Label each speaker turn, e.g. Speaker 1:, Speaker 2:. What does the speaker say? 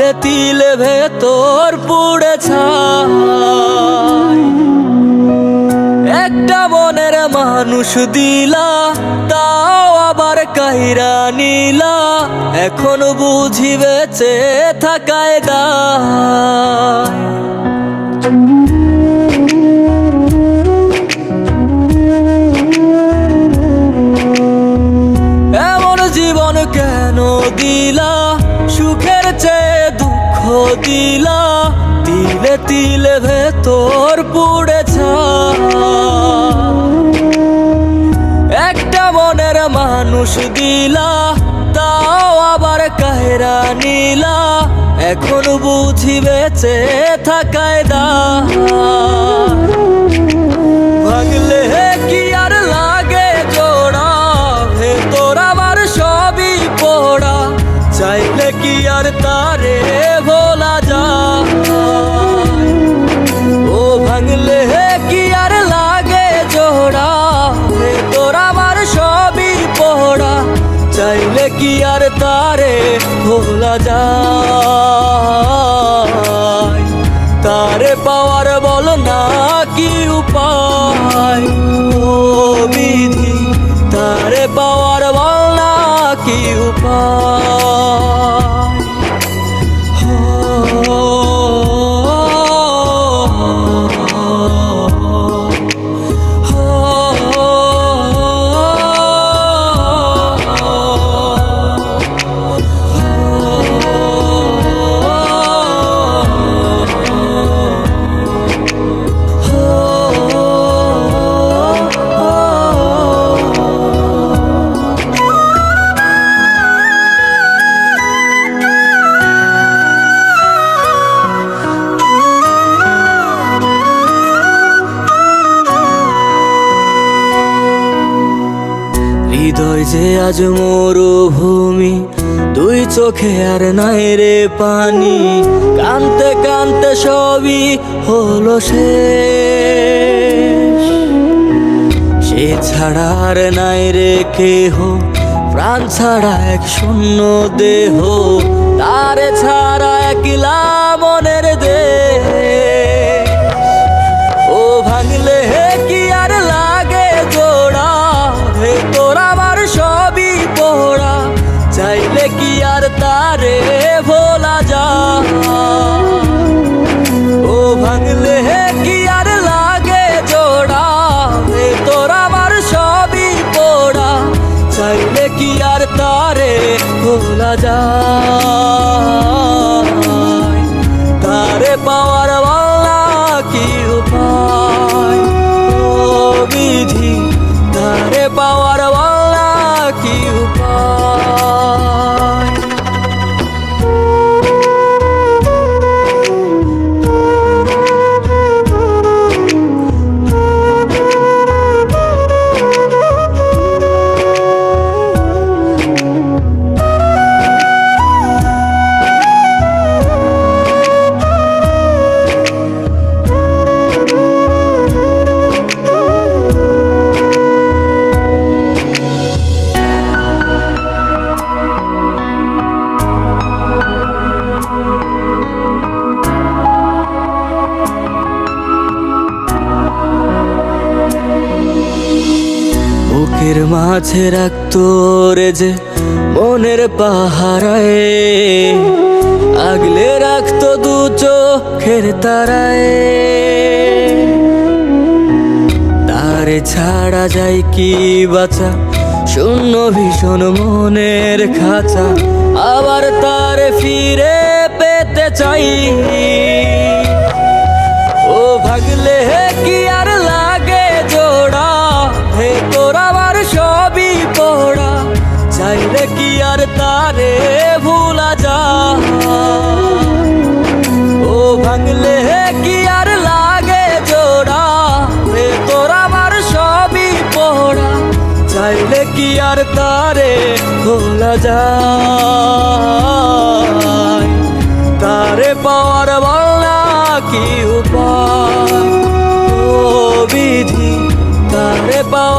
Speaker 1: তিলে তিলে ভেতর পুড়ে ছাই। একটা মনের মানুষ দিলা, তাও আবার কাহিরা নিলা, এখন বুঝি বেঁচে থাকায় দায়। এমন জীবন কেন দিলা, সুখের চেয়ে দুঃখ দিলা, তিলে তিলে ভেতর পুড়ে ছাই। একটা মনের মানুষ দিলা, তাও আবার কাহিরা নিলা, এখন বুঝি বেঁচে থাকায় দায়। ভাঙলে কি আর লাগে জোড়া, ভেতর আমার সবই পোড়া, চাইলে কি আর তারে ভোলা যায়। ও ভাঙলে কি আর লাগে জোড়া, ভেতর আমার সবই পোড়া, চাইলে কি আর তারে ভোলা যায়। তারে পাওয়ার বল না কি উপায়, ও বিধি তারে পাওয়ার বল না কি উপায়। হৃদয় যে আজ মরুভূমি, দুই চোখে আর নাই রে পানি, কানতে কানতে সবই হলো শেষ। সে ছাড়া আর নাই রে কেহ, প্রাণ ছাড়া এক শূন্য দেহ, তারে ছাড়া একলা মনের দেহ। ও ভাঙলে কি আর লাগে জোড়া, ভেতর আমার সবই পোড়া, চাইলে কি আর তারে ভোলা যায়। ও ভাঙলে কি আর লাগে জোড়া, ভেতর আমার সবই পোড়া, চাইলে কি আর তারে ভোলা যায়। তারে পাওয়ার বলা কি উপায়, ও বিধি তারে পাওয়ার বলা কি উপায়। বুকের মাঝে রাখতো রে যে মনের পাহারায়, আগলে রাখতো দু চোখের তারায়। তারে ছাড়া যায় কি বাঁচা, শূন্য ভীষণ মনের খাঁচা, আবার তারে ফিরে পেতে চাই। ও ভাগলে কি আর লাগে জোড়া, ভেতর আমার সবই পোড়া, চাইলে কি আর তারে ভুলা যায়। ও ভাঙলে কি আর লাগে জোড়া, ভেতর আমার সবই পোড়া, চাইলে কি আর তারে ভোলা যায়। তারে পাওয়ার বলা কি উপায়, ও বিধি তারে পাওয়ার